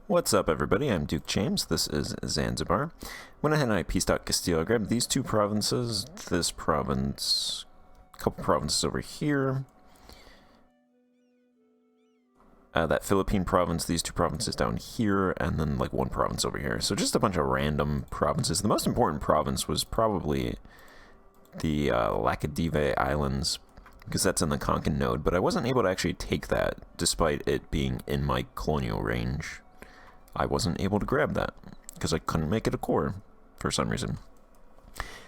What's up, everybody? I'm Duke James. This is Zanzibar. Went ahead and I pieced out Castile. I grabbed these two provinces, this province, a couple provinces over here, that Philippine province, these two provinces down here, and then like one province over here. So just a bunch of random provinces. The most important province was probably the Laccadive Islands, because that's in the Konkan node, but I wasn't able to actually take that despite it being in my colonial range. I wasn't able to grab that because I couldn't make it a core for some reason.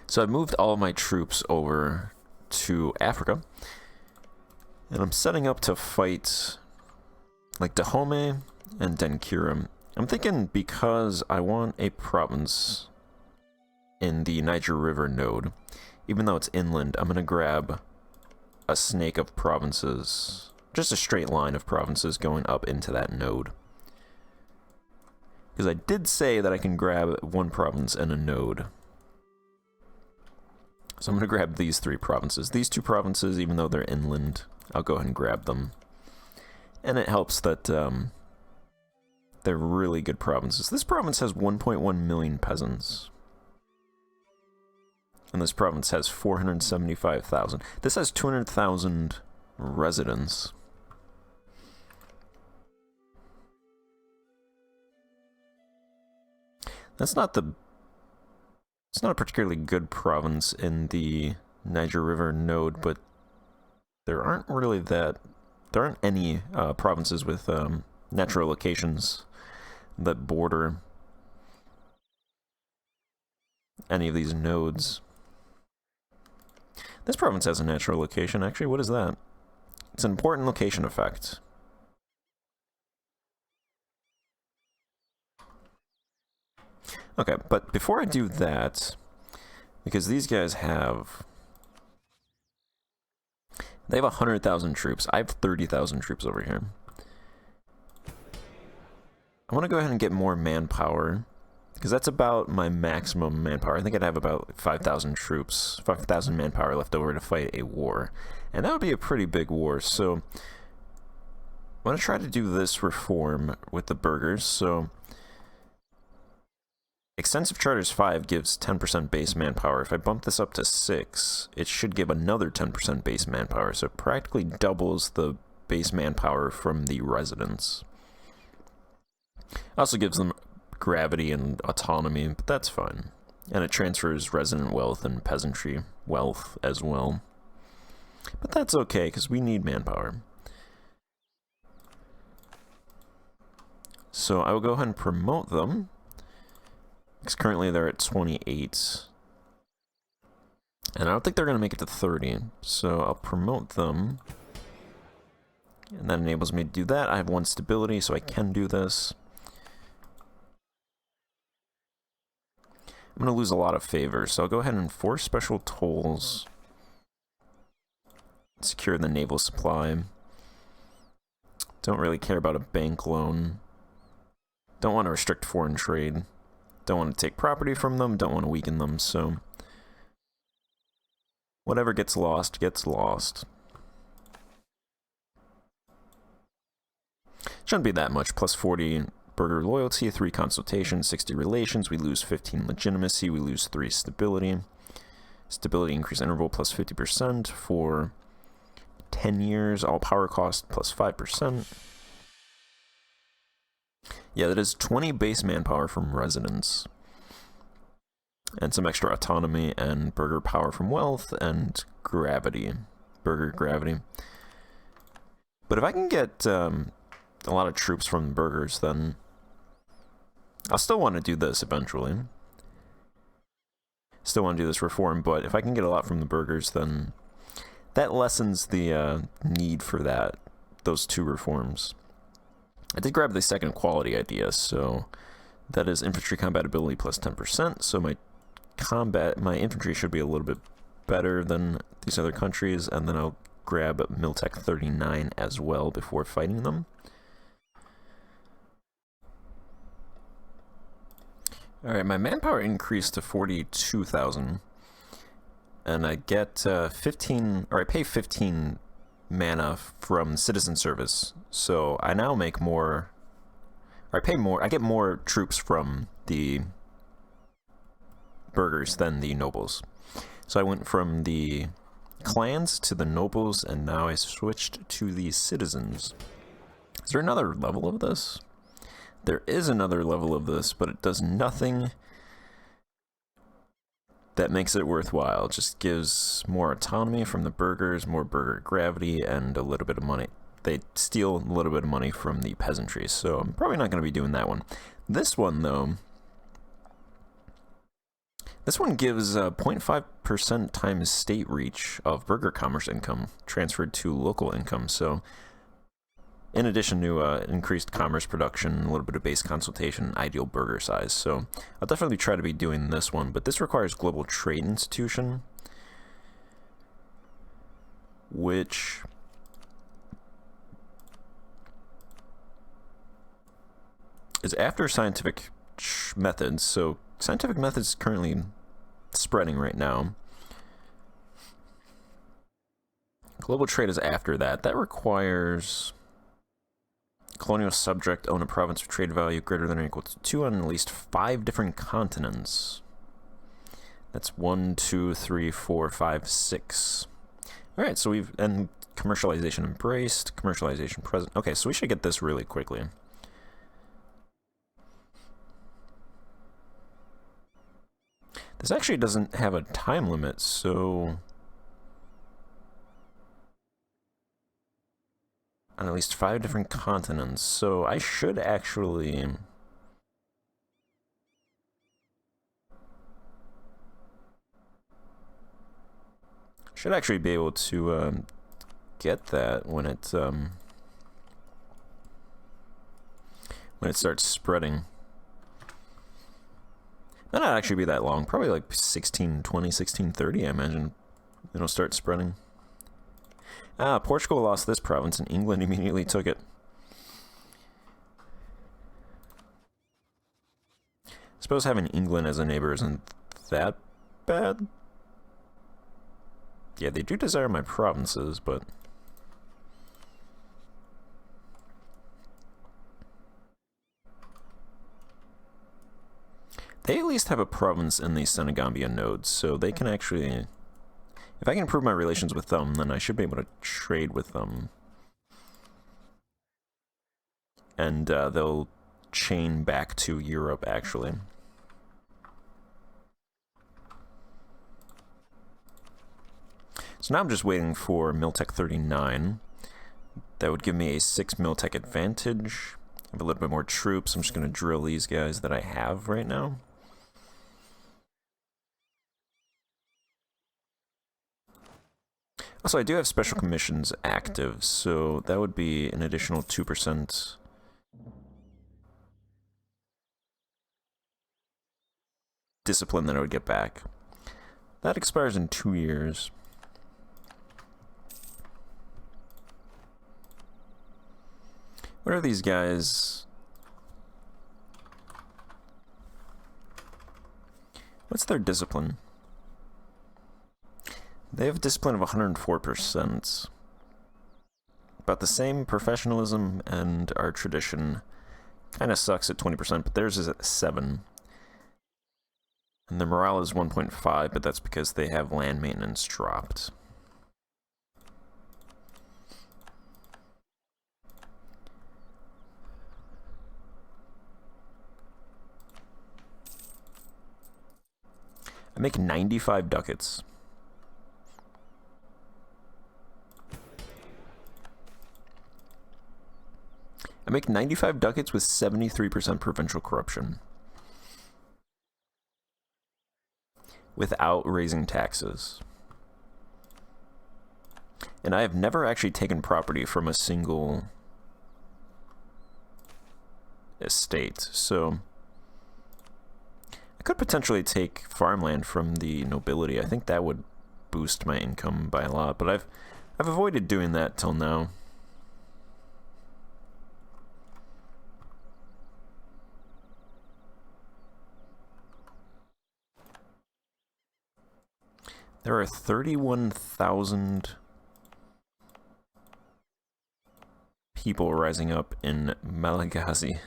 So I moved all of my troops over to Africa, and I'm setting up to fight like Dahomey and Denkira. I'm thinking because I want a province in the Niger River node, even though it's inland, I'm going to grab a snake of provinces, just a straight line of provinces going up into that node. Because I did say that I can grab one province and a node. So I'm going to grab these three provinces. These two provinces, even though they're inland, I'll go ahead and grab them. And it helps that they're really good provinces. This province has 1.1 million peasants. And this province has 475,000. This has 200,000 residents. It's not a particularly good province in the Niger River node, but there aren't any provinces with natural locations that border any of these nodes. This province has a natural location, actually. What is that? It's an important location effect. Okay, but before I do that, because these guys they have 100,000 troops. I have 30,000 troops over here. I want to go ahead and get more manpower, because that's about my maximum manpower. I think I'd have about 5,000 troops, 5,000 manpower left over to fight a war. And that would be a pretty big war, so I'm going to try to do this reform with the burghers. So Extensive Charters 5 gives 10% base manpower. If I bump this up to 6, it should give another 10% base manpower, so it practically doubles the base manpower from the residents. Also gives them gravity and autonomy, but that's fine. And it transfers resident wealth and peasantry wealth as well. But that's okay, because we need manpower. So I will go ahead and promote them. Because currently they're at 28. And I don't think they're going to make it to 30. So I'll promote them. And that enables me to do that. I have 1 stability, so I can do this. I'm going to lose a lot of favor, so I'll go ahead and enforce special tolls. Secure the naval supply. Don't really care about a bank loan. Don't want to restrict foreign trade. Don't want to take property from them, don't want to weaken them, so whatever gets lost, gets lost. Shouldn't be that much. Plus 40 burgher loyalty, 3 consultation, 60 relations, we lose 15 legitimacy, we lose 3 stability. Stability increase interval plus 50% for 10 years, all power cost plus 5%. Yeah, that is 20 base manpower from residents. And some extra autonomy and burgher power from wealth and gravity. Burgher gravity. But if I can get a lot of troops from the burghers, then I'll still want to do this eventually. Still want to do this reform, but if I can get a lot from the burghers, then that lessens the need for those 2 reforms. I did grab the second quality idea, so that is infantry combat ability plus 10%, so my infantry should be a little bit better than these other countries, and then I'll grab Miltech 39 as well before fighting them. Alright, my manpower increased to 42,000, and I get I pay 15 mana from citizen service, so I now make more Or I pay more. I get more troops from the burghers than the nobles. So I went from the clans to the nobles, and now I switched to the citizens. Is there another level of this? There is another level of this, but it does nothing that makes it worthwhile. It just gives more autonomy from the burghers, more burgher gravity, and a little bit of money. They steal a little bit of money from the peasantry, so I'm probably not going to be doing that one. This one, though, this one gives 0.5% times state reach of burgher commerce income transferred to local income. So in addition to increased commerce production, a little bit of base consultation, ideal burger size. So I'll definitely try to be doing this one, but this requires global trade institution, which is after scientific methods. So scientific methods currently spreading right now. Global trade is after that. That requires colonial subject own a province of trade value greater than or equal to 2 on at least 5 different continents. That's 1, 2, 3, 4, 5, 6. All right, so we've, and commercialization embraced, commercialization present. Okay, so we should get this really quickly. This actually doesn't have a time limit, so on at least 5 different continents. So I should actually be able to get that when it starts spreading. That'll not actually be that long. Probably like 1620, 1630, I imagine. It'll start spreading. Ah, Portugal lost this province and England immediately took it. I suppose having England as a neighbor isn't that bad. Yeah, they do desire my provinces, but they at least have a province in the Senegambia nodes, so they can actually, if I can improve my relations with them, then I should be able to trade with them. And they'll chain back to Europe, actually. So now I'm just waiting for Miltech 39. That would give me a 6 Miltech advantage. I have a little bit more troops. I'm just going to drill these guys that I have right now. Also, I do have special commissions active, so that would be an additional 2% discipline that I would get back. That expires in 2 years. What are these guys? What's their discipline? They have a discipline of 104%. About the same professionalism, and our tradition kind of sucks at 20%, but theirs is at 7. And their morale is 1.5, but that's because they have land maintenance dropped. I make 95 ducats. I make 95 ducats with 73% provincial corruption. Without raising taxes. And I have never actually taken property from a single estate, so I could potentially take farmland from the nobility. I think that would boost my income by a lot, but I've avoided doing that till now. There are 31,000 people rising up in Malagasy.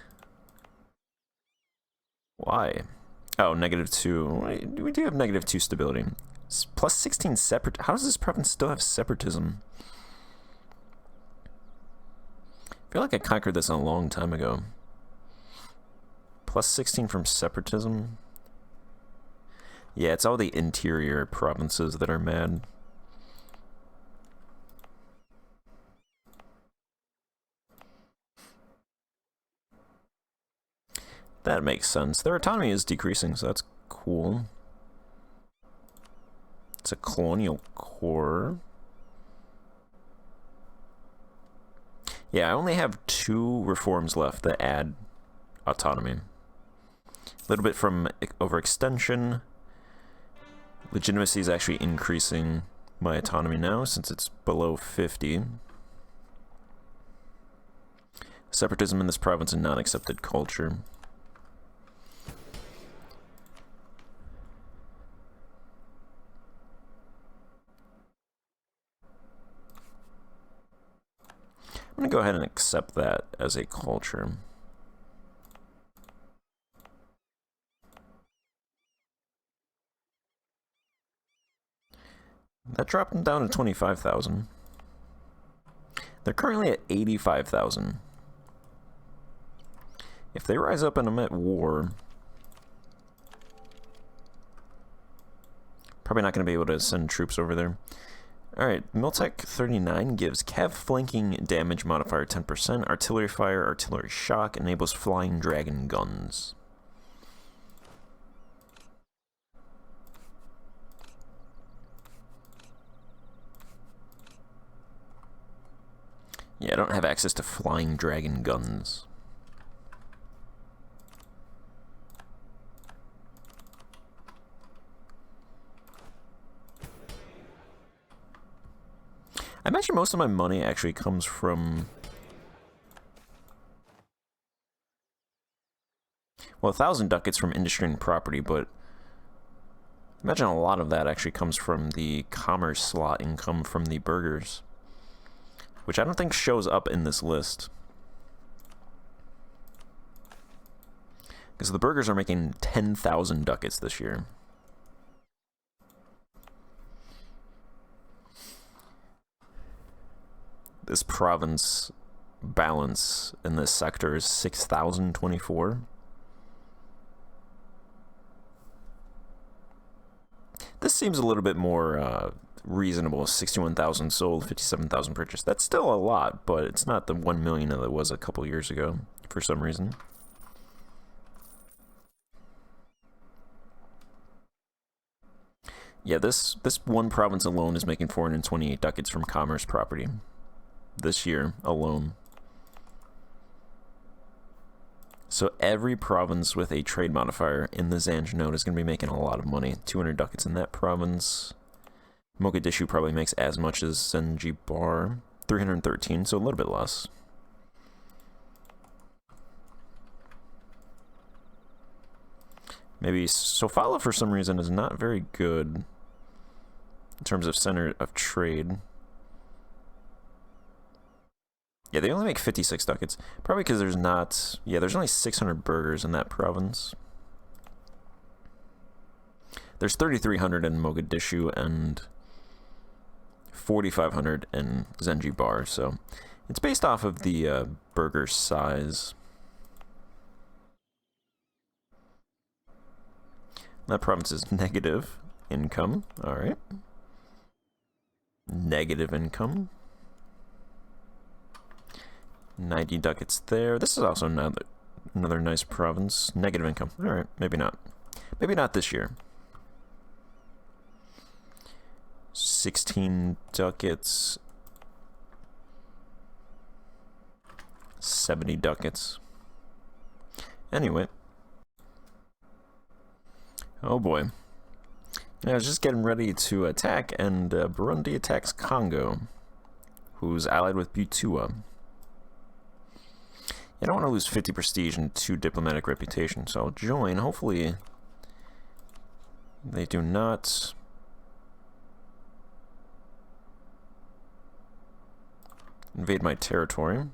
Why? Oh, -2. We do have -2 stability. Plus 16 separate. How does this province still have separatism? I feel like I conquered this a long time ago. Plus 16 from separatism. Yeah, it's all the interior provinces that are mad. That makes sense. Their autonomy is decreasing, so that's cool. It's a colonial core. Yeah, I only have 2 reforms left that add autonomy. A little bit from overextension. Legitimacy is actually increasing my autonomy now since it's below 50. Separatism in this province and non-accepted culture. I'm going to go ahead and accept that as a culture. That dropped them down to 25,000. They're currently at 85,000. If they rise up and I'm at war, probably not going to be able to send troops over there. Alright, Miltech 39 gives Cav flanking damage modifier 10%, artillery fire, artillery shock, enables flying dragon guns. Yeah, I don't have access to flying dragon guns. I imagine most of my money actually comes from... Well, 1,000 ducats from industry and property, but I imagine a lot of that actually comes from the commerce slot income from the burgers, which I don't think shows up in this list. Because the burgers are making 10,000 ducats this year. This province balance in this sector is 6,024. This seems a little bit more reasonable. 61,000 sold, 57,000 purchased. That's still a lot, but it's not the 1 million that it was a couple years ago for some reason. Yeah, this one province alone is making 428 ducats from commerce property this year alone. So every province with a trade modifier in the Zanj node is going to be making a lot of money. 200 ducats in that province. Mogadishu probably makes as much as Zanzibar. 313, so a little bit less. Maybe Sofala for some reason is not very good in terms of center of trade. Yeah, they only make 56 ducats. Probably because there's not... Yeah, there's only 600 burgers in that province. There's 3,300 in Mogadishu and 4,500 in Zanzibar, so it's based off of the burger size. That province is negative income. Alright. Negative income. 90 ducats there. This is also another nice province. Negative income. Alright, maybe not. Maybe not this year. 16 ducats. 70 ducats. Anyway. Oh boy. I was just getting ready to attack, and Burundi attacks Congo, who's allied with Butua. I don't want to lose 50 prestige and 2 diplomatic reputation, so I'll join. Hopefully they do not invade my territory.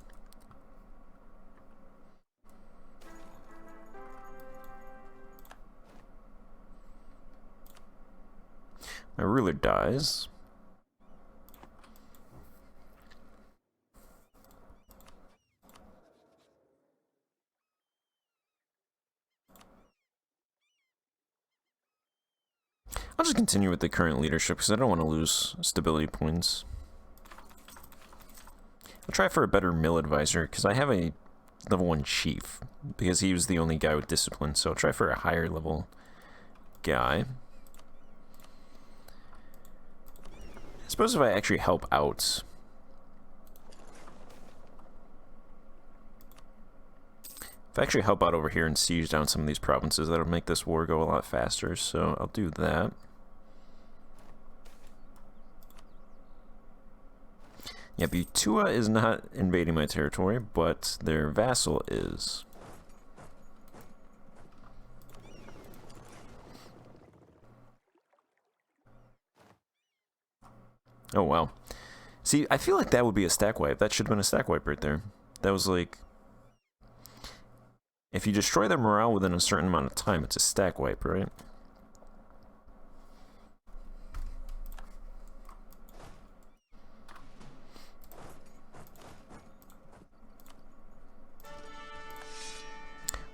My ruler dies. I'll just continue with the current leadership because I don't want to lose stability points. I'll try for a better mill advisor because I have a level 1 chief because he was the only guy with discipline, so I'll try for a higher level guy. I suppose if I actually help out, over here and siege down some of these provinces, that'll make this war go a lot faster, so I'll do that. Yeah, Butua is not invading my territory, but their vassal is. Oh, wow. See, I feel like that would be a stack wipe. That should have been a stack wipe right there. That was like... If you destroy their morale within a certain amount of time, it's a stack wipe, right?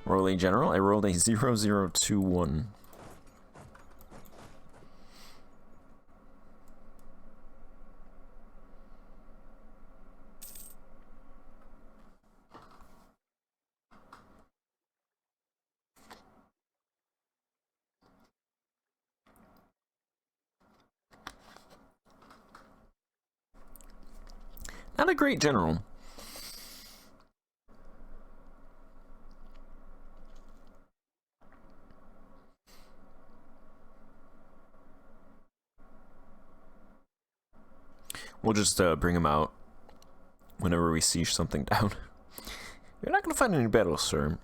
Roll a general. I rolled a 0021. Not a great general. We'll just bring him out whenever we siege something down. You're not going to find any battles, sir.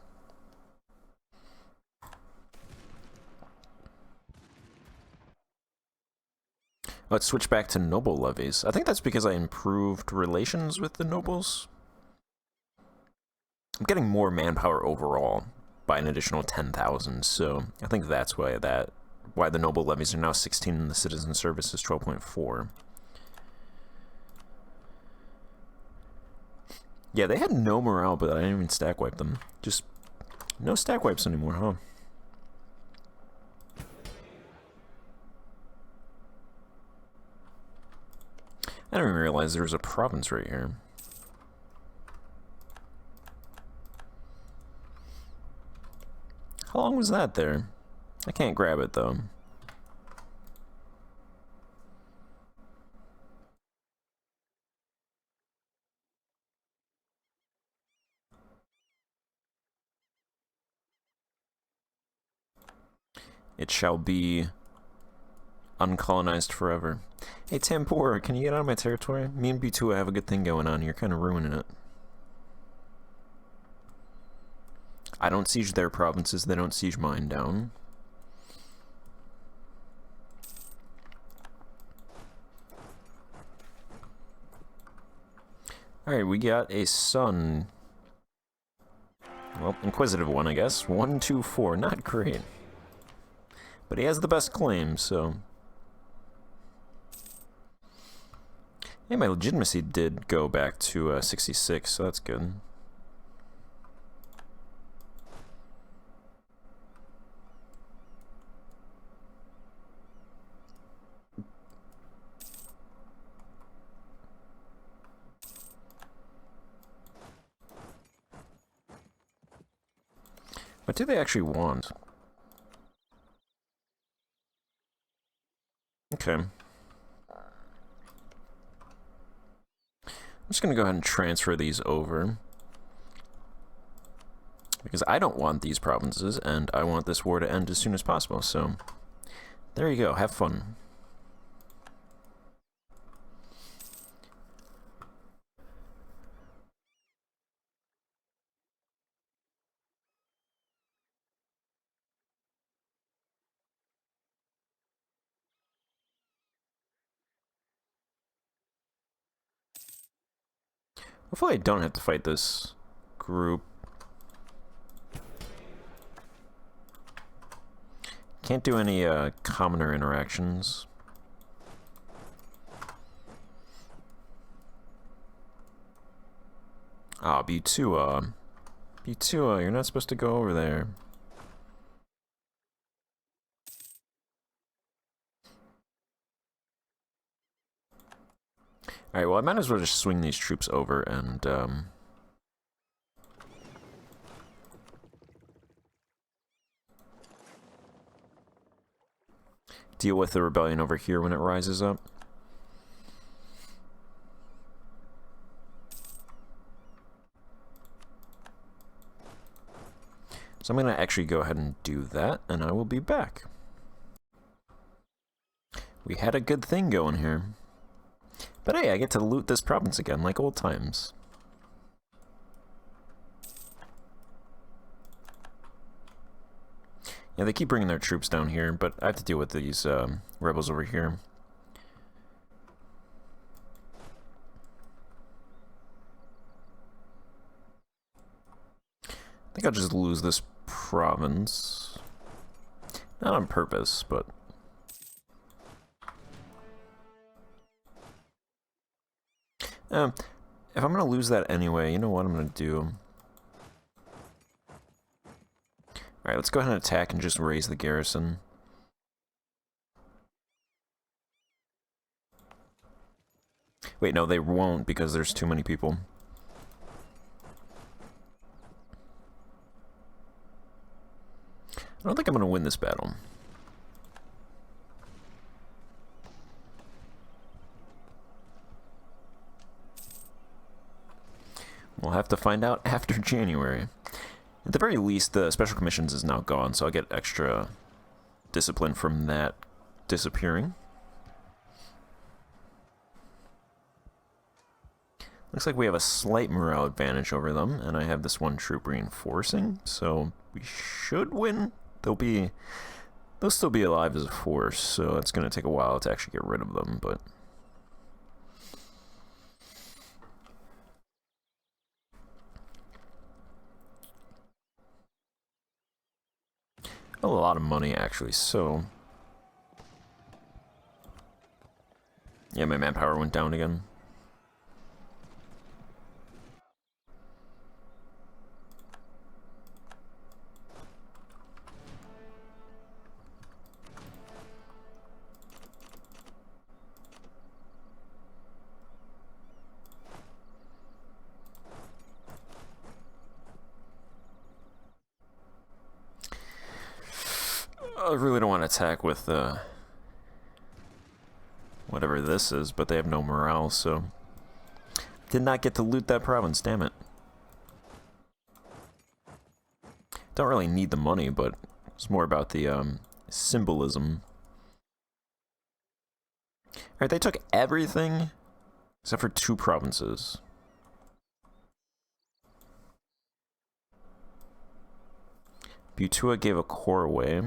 Let's switch back to noble levies. I think that's because I improved relations with the nobles. I'm getting more manpower overall by an additional 10,000, so I think that's why the noble levies are now 16 and the citizen service is 12.4. Yeah, they had no morale, but I didn't even stack wipe them. Just no stack wipes anymore, huh? I didn't even realize there was a province right here. How long was that there? I can't grab it, though. It shall be uncolonized forever. Hey, Tampor, can you get out of my territory? Me and B2 have a good thing going on. You're kind of ruining it. I don't siege their provinces. They don't siege mine down. Alright, we got a son. Well, inquisitive one, I guess. 1, 2, 4. Not great. But he has the best claim, so... Hey, my legitimacy did go back to 66, so that's good. What do they actually want? Okay. I'm just going to go ahead and transfer these over. Because I don't want these provinces, and I want this war to end as soon as possible, so... There you go, have fun. Hopefully I don't have to fight this group. Can't do any commoner interactions. Ah, Butua. Butua, you're not supposed to go over there. Alright, well, I might as well just swing these troops over and, deal with the rebellion over here when it rises up. So I'm going to actually go ahead and do that, and I will be back. We had a good thing going here. But hey, I get to loot this province again, like old times. Yeah, they keep bringing their troops down here, but I have to deal with these rebels over here. I think I'll just lose this province. Not on purpose, but... if I'm going to lose that anyway, you know what I'm going to do? Alright, let's go ahead and attack and just raise the garrison. Wait, no, they won't because there's too many people. I don't think I'm going to win this battle. We'll have to find out after January. At the very least, the Special Commissions is now gone, so I'll get extra discipline from that disappearing. Looks like we have a slight morale advantage over them, and I have this one troop reinforcing, so we should win. They'll still be alive as a force, so it's going to take a while to actually get rid of them, but... a lot of money, actually, so... yeah, my manpower went down again. I really don't want to attack with whatever this is, but they have no morale, so... did not get to loot that province, damn it. Don't really need the money, but it's more about the symbolism. Alright, they took everything except for 2 provinces. Butua gave a core away.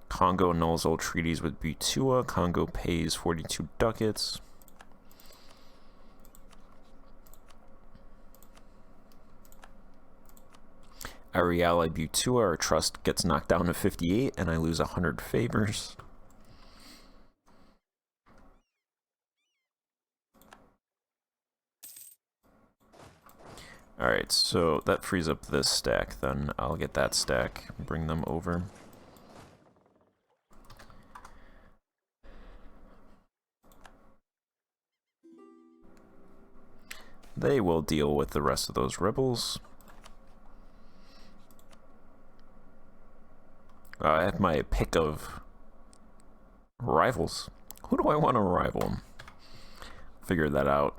Congo annuls all treaties with Butua. Congo pays 42 ducats. I re-ally Butua. Our trust gets knocked down to 58, and I lose 100 favors. Alright, so that frees up this stack, then I'll get that stack and bring them over. They will deal with the rest of those rebels. I have my pick of rivals. Who do I want to rival? Figure that out.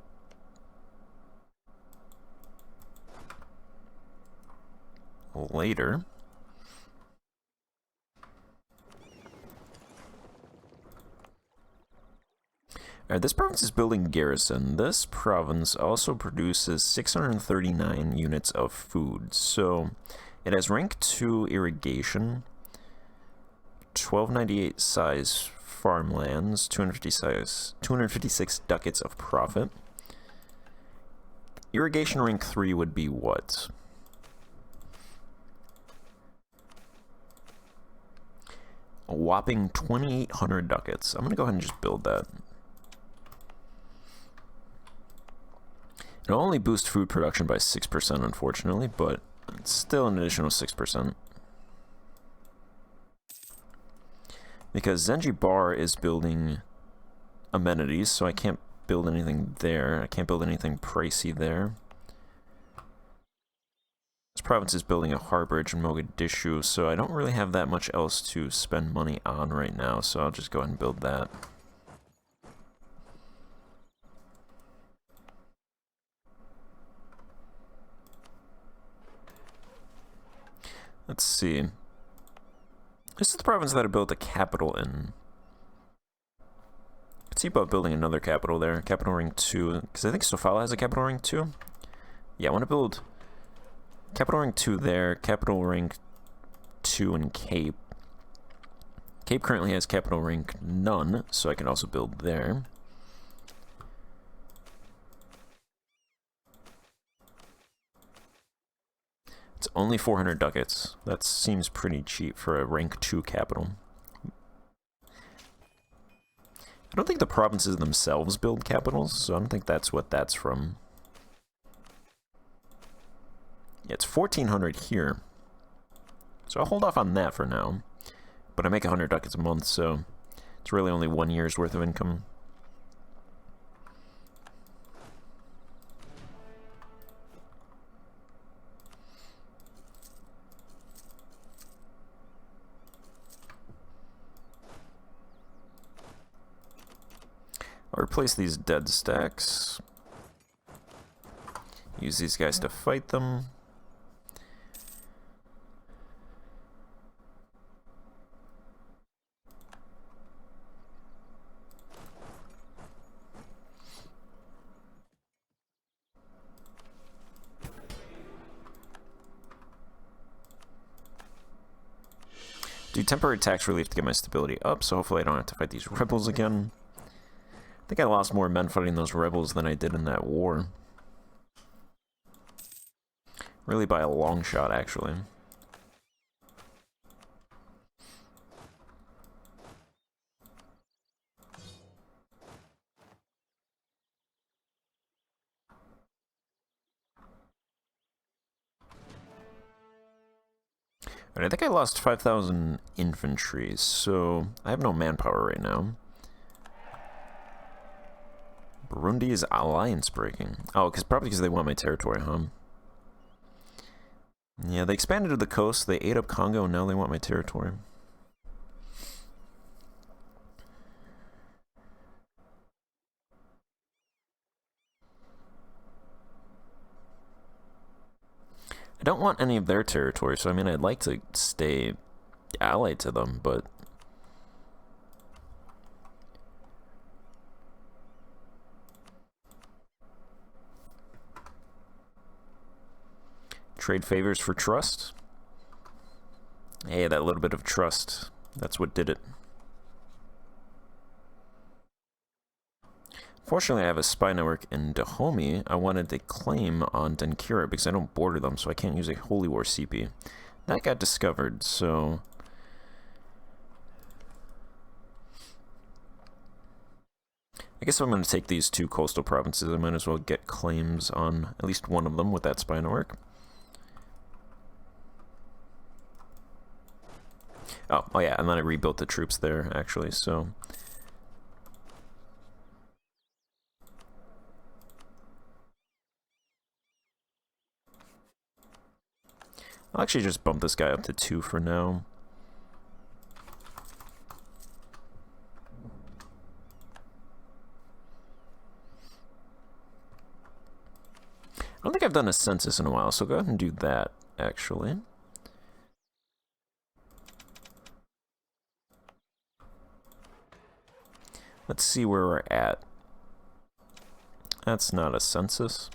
Later. Alright, this province is building garrison. This province also produces 639 units of food. So it has rank 2 irrigation, 1298 size farmlands, 256 ducats of profit. Irrigation rank 3 would be what? A whopping 2,800 ducats. I'm going to go ahead and just build that. It'll only boost food production by 6%, unfortunately, but it's still an additional 6%. Because Zanzibar is building amenities, so I can't build anything there. I can't build anything pricey there. This province is building a harborage in Mogadishu, so I don't really have that much else to spend money on right now, so I'll just go ahead and build that. Let's see. This is the province that I built a capital in. Let's see about building another capital there. Capital Ring 2, because I think Sofala has a Capital Ring 2. Yeah, I want to build Capital Ring 2 there, Capital Ring 2 in Cape. Cape currently has Capital Ring none, so I can also build there. It's only 400 ducats. That seems pretty cheap for a rank 2 capital. I don't think the provinces themselves build capitals, so I don't think that's what that's from. Yeah, it's 1,400 here. So I'll hold off on that for now. But I make 100 ducats a month, so it's really only 1 year's worth of income. I'll replace these dead stacks. Use these guys to fight them. Do temporary tax relief to get my stability up, so hopefully I don't have to fight these rebels again. I think I lost more men fighting those rebels than I did in that war. Really by a long shot, actually. Alright, I think I lost 5,000 infantry, so I have no manpower right now. Burundi is alliance breaking. Oh, probably because they want my territory, huh? Yeah, they expanded to the coast, they ate up Congo, and now they want my territory. I don't want any of their territory, so I mean, I'd like to stay allied to them, but... Trade favors for trust. Hey, that little bit of trust. That's what did it. Fortunately, I have a spy network in Dahomey. I wanted to claim on Denkira because I don't border them, so I can't use a Holy War CP. That got discovered, so... I guess if I'm going to take these two coastal provinces, I might as well get claims on at least one of them with that spy network. Oh yeah, and then I rebuilt the troops there, actually, so... I'll actually just bump this guy up to 2 for now. I don't think I've done a census in a while, so go ahead and do that, actually. Let's see where we're at. That's not a census.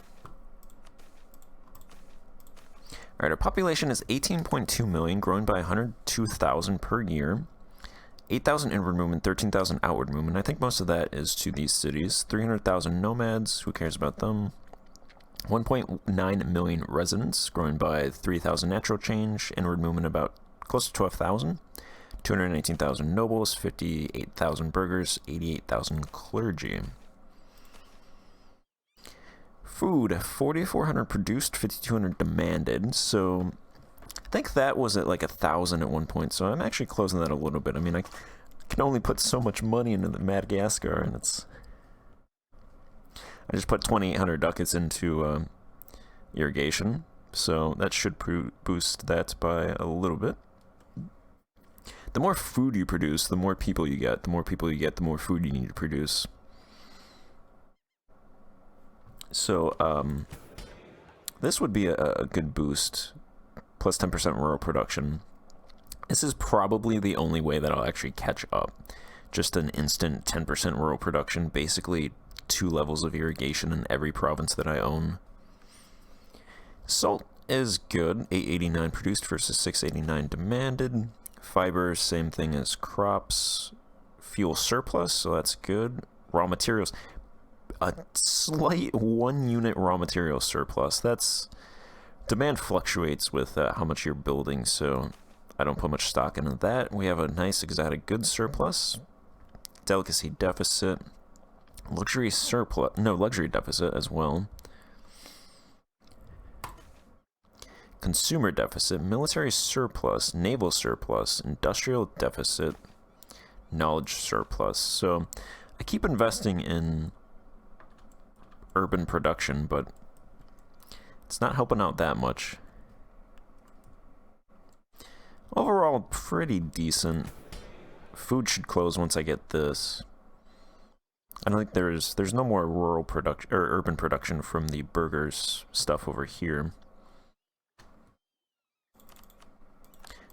Alright, our population is 18.2 million, growing by 102,000 per year. 8,000 inward movement, 13,000 outward movement. I think most of that is to these cities. 300,000 nomads, who cares about them? 1.9 million residents, growing by 3,000 natural change. Inward movement about close to 12,000. 219,000 nobles, 58,000 burghers, 88,000 clergy. Food, 4,400 produced, 5,200 demanded. So I think that was at like 1,000 at one point. So I'm actually closing that a little bit. I mean, I can only put so much money into the Madagascar, and I just put 2,800 ducats into irrigation. So that should boost that by a little bit. The more food you produce, the more people you get. The more people you get, the more food you need to produce. So, this would be a good boost. Plus 10% rural production. This is probably the only way that I'll actually catch up. Just an instant 10% rural production. Basically, 2 levels of irrigation in every province that I own. Salt is good. 889 produced versus 689 demanded. Fiber, same thing as crops. Fuel surplus, so that's good. Raw materials. A slight 1 unit raw material surplus. That's demand fluctuates with how much you're building, so I don't put much stock into that. We have a nice exotic goods surplus, delicacy deficit, luxury deficit as well, consumer deficit, military surplus, naval surplus, industrial deficit, knowledge surplus. So I keep investing in urban production, but it's not helping out that much. Overall, pretty decent. Food should close once I get this. I don't think there's no more rural production or urban production from the burgers stuff over here.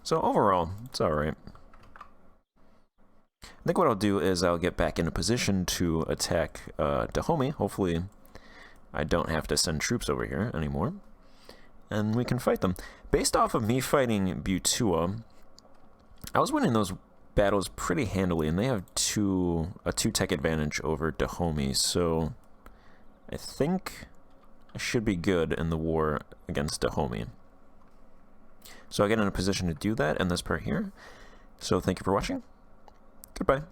So overall, it's alright. I think what I'll do is I'll get back in a position to attack Dahomey. Hopefully I don't have to send troops over here anymore, and we can fight them. Based off of me fighting Butua, I was winning those battles pretty handily, and they have a 2-tech advantage over Dahomey, so I think I should be good in the war against Dahomey. So I get in a position to do that in this part here. So thank you for watching. Goodbye.